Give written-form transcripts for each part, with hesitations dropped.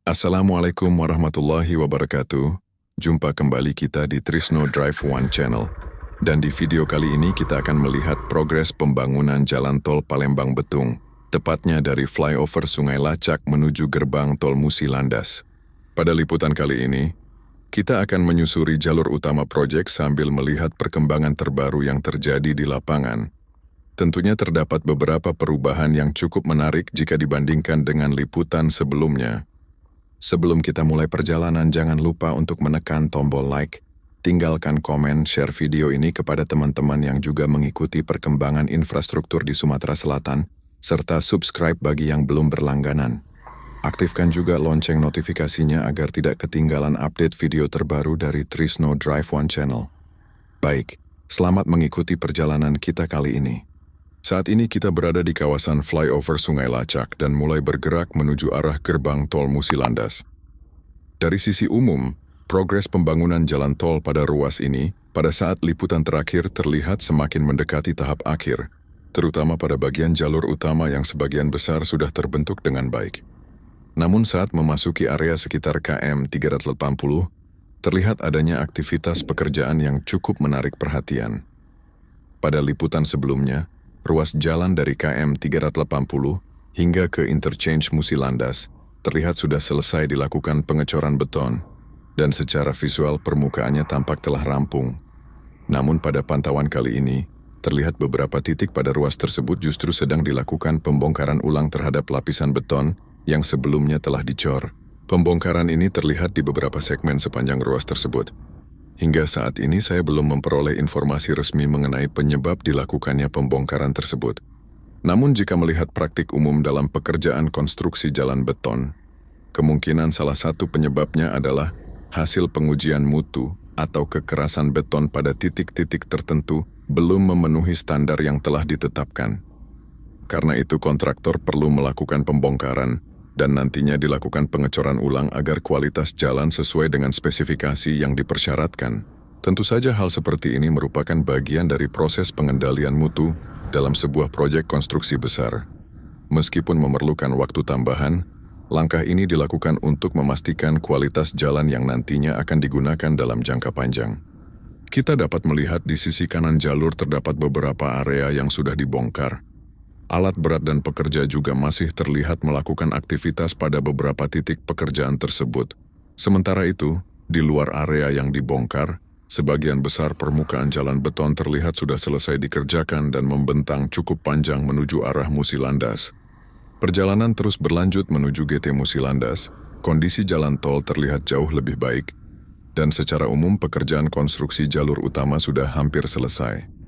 Assalamualaikum warahmatullahi wabarakatuh. Jumpa kembali kita di Trisno Drive One Channel. Dan di video kali ini kita akan melihat progres pembangunan jalan tol Palembang-Betung, tepatnya dari flyover Sungai Lacak menuju gerbang tol Musi Landas. Pada liputan kali ini, kita akan menyusuri jalur utama proyek sambil melihat perkembangan terbaru yang terjadi di lapangan. Tentunya terdapat beberapa perubahan yang cukup menarik jika dibandingkan dengan liputan sebelumnya. Sebelum kita mulai perjalanan, jangan lupa untuk menekan tombol like, tinggalkan komen, share video ini kepada teman-teman yang juga mengikuti perkembangan infrastruktur di Sumatera Selatan, serta subscribe bagi yang belum berlangganan. Aktifkan juga lonceng notifikasinya agar tidak ketinggalan update video terbaru dari Trisno Drive One Channel. Baik, selamat mengikuti perjalanan kita kali ini. Saat ini kita berada di kawasan flyover Sungai Lacak dan mulai bergerak menuju arah gerbang tol Musi Landas. Dari sisi umum, progres pembangunan jalan tol pada ruas ini pada saat liputan terakhir terlihat semakin mendekati tahap akhir, terutama pada bagian jalur utama yang sebagian besar sudah terbentuk dengan baik. Namun saat memasuki area sekitar KM 380, terlihat adanya aktivitas pekerjaan yang cukup menarik perhatian. Pada liputan sebelumnya, ruas jalan dari KM 380 hingga ke interchange Musi Landas terlihat sudah selesai dilakukan pengecoran beton dan secara visual permukaannya tampak telah rampung. Namun pada pantauan kali ini, terlihat beberapa titik pada ruas tersebut justru sedang dilakukan pembongkaran ulang terhadap lapisan beton yang sebelumnya telah dicor. Pembongkaran ini terlihat di beberapa segmen sepanjang ruas tersebut. Hingga saat ini saya belum memperoleh informasi resmi mengenai penyebab dilakukannya pembongkaran tersebut. Namun jika melihat praktik umum dalam pekerjaan konstruksi jalan beton, kemungkinan salah satu penyebabnya adalah hasil pengujian mutu atau kekerasan beton pada titik-titik tertentu belum memenuhi standar yang telah ditetapkan. Karena itu kontraktor perlu melakukan pembongkaran dan nantinya dilakukan pengecoran ulang agar kualitas jalan sesuai dengan spesifikasi yang dipersyaratkan. Tentu saja hal seperti ini merupakan bagian dari proses pengendalian mutu dalam sebuah proyek konstruksi besar. Meskipun memerlukan waktu tambahan, langkah ini dilakukan untuk memastikan kualitas jalan yang nantinya akan digunakan dalam jangka panjang. Kita dapat melihat di sisi kanan jalur terdapat beberapa area yang sudah dibongkar. Alat berat dan pekerja juga masih terlihat melakukan aktivitas pada beberapa titik pekerjaan tersebut. Sementara itu, di luar area yang dibongkar, sebagian besar permukaan jalan beton terlihat sudah selesai dikerjakan dan membentang cukup panjang menuju arah Musi Landas. Perjalanan terus berlanjut menuju GT Musi Landas, kondisi jalan tol terlihat jauh lebih baik, dan secara umum pekerjaan konstruksi jalur utama sudah hampir selesai.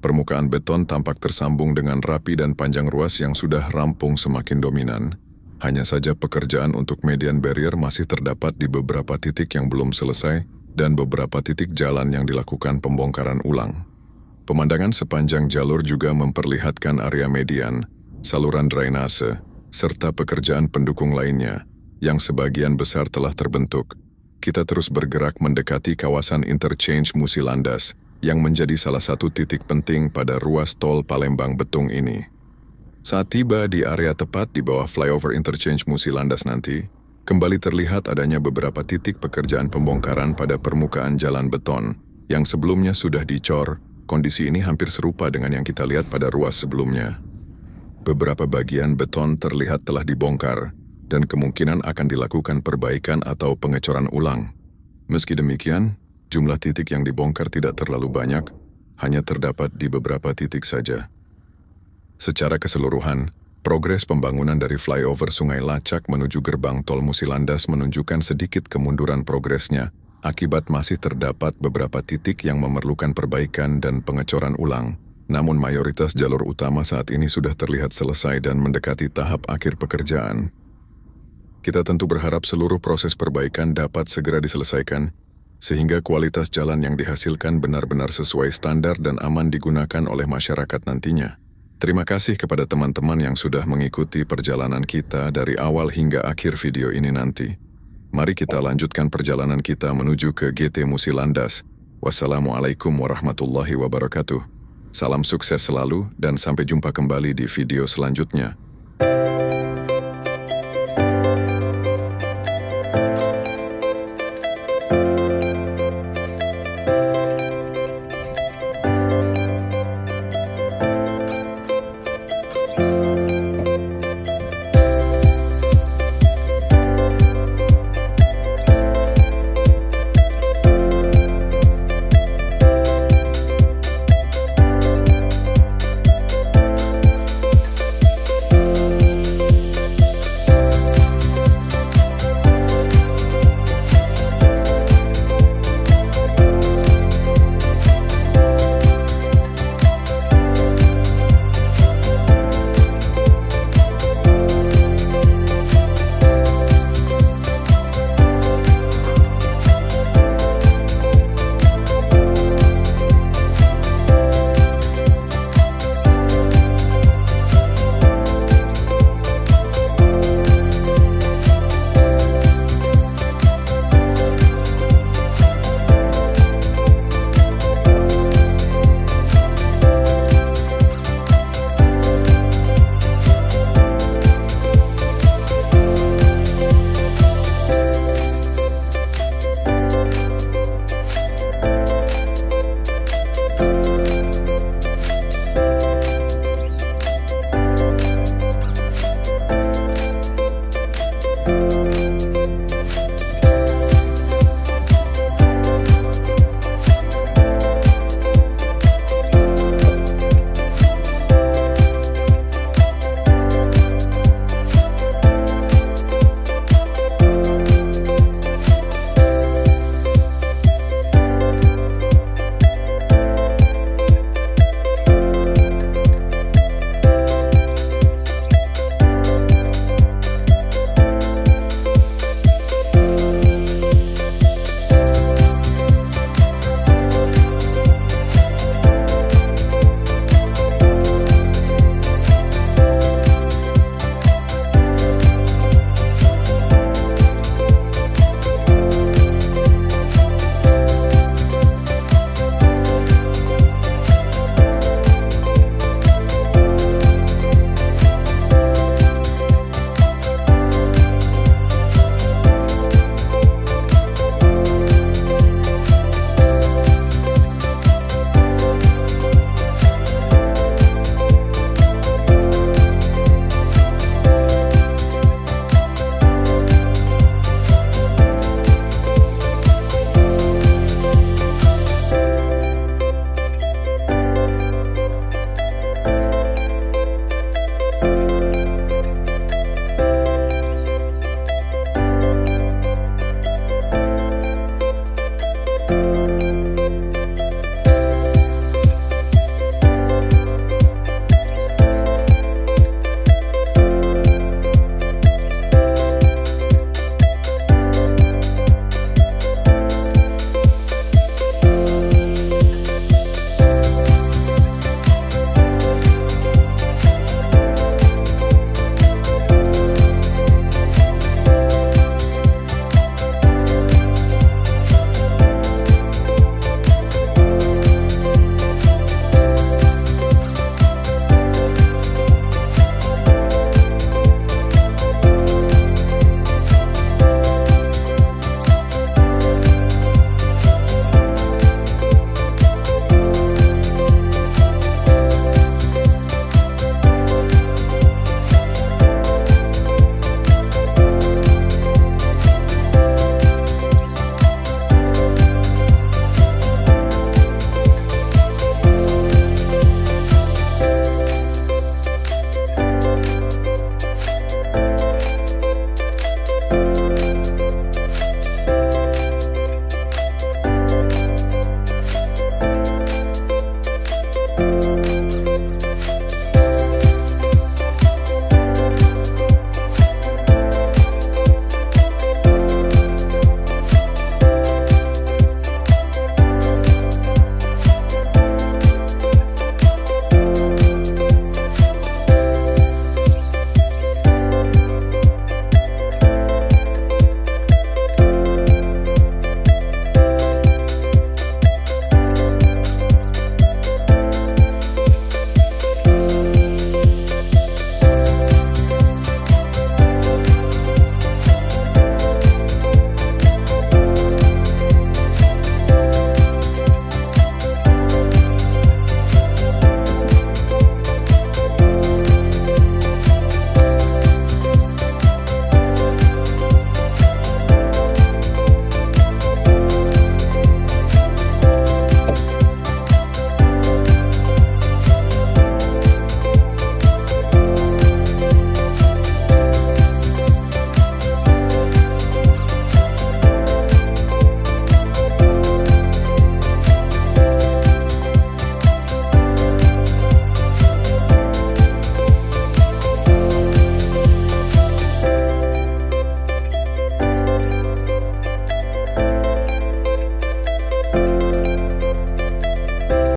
Permukaan beton tampak tersambung dengan rapi dan panjang ruas yang sudah rampung semakin dominan. Hanya saja pekerjaan untuk median barrier masih terdapat di beberapa titik yang belum selesai dan beberapa titik jalan yang dilakukan pembongkaran ulang. Pemandangan sepanjang jalur juga memperlihatkan area median, saluran drainase, serta pekerjaan pendukung lainnya yang sebagian besar telah terbentuk. Kita terus bergerak mendekati kawasan interchange Musi Landas yang menjadi salah satu titik penting pada ruas tol Palembang-Betung ini. Saat tiba di area tepat di bawah flyover interchange Musi Landas nanti, kembali terlihat adanya beberapa titik pekerjaan pembongkaran pada permukaan jalan beton yang sebelumnya sudah dicor. Kondisi ini hampir serupa dengan yang kita lihat pada ruas sebelumnya. Beberapa bagian beton terlihat telah dibongkar dan kemungkinan akan dilakukan perbaikan atau pengecoran ulang. Meski demikian, jumlah titik yang dibongkar tidak terlalu banyak, hanya terdapat di beberapa titik saja. Secara keseluruhan, progres pembangunan dari flyover Sungai Lacak menuju gerbang tol Musi Landas menunjukkan sedikit kemunduran progresnya, akibat masih terdapat beberapa titik yang memerlukan perbaikan dan pengecoran ulang. Namun mayoritas jalur utama saat ini sudah terlihat selesai dan mendekati tahap akhir pekerjaan. Kita tentu berharap seluruh proses perbaikan dapat segera diselesaikan, sehingga kualitas jalan yang dihasilkan benar-benar sesuai standar dan aman digunakan oleh masyarakat nantinya. Terima kasih kepada teman-teman yang sudah mengikuti perjalanan kita dari awal hingga akhir video ini nanti. Mari kita lanjutkan perjalanan kita menuju ke GT Musi Landas. Wassalamualaikum warahmatullahi wabarakatuh. Salam sukses selalu dan sampai jumpa kembali di video selanjutnya.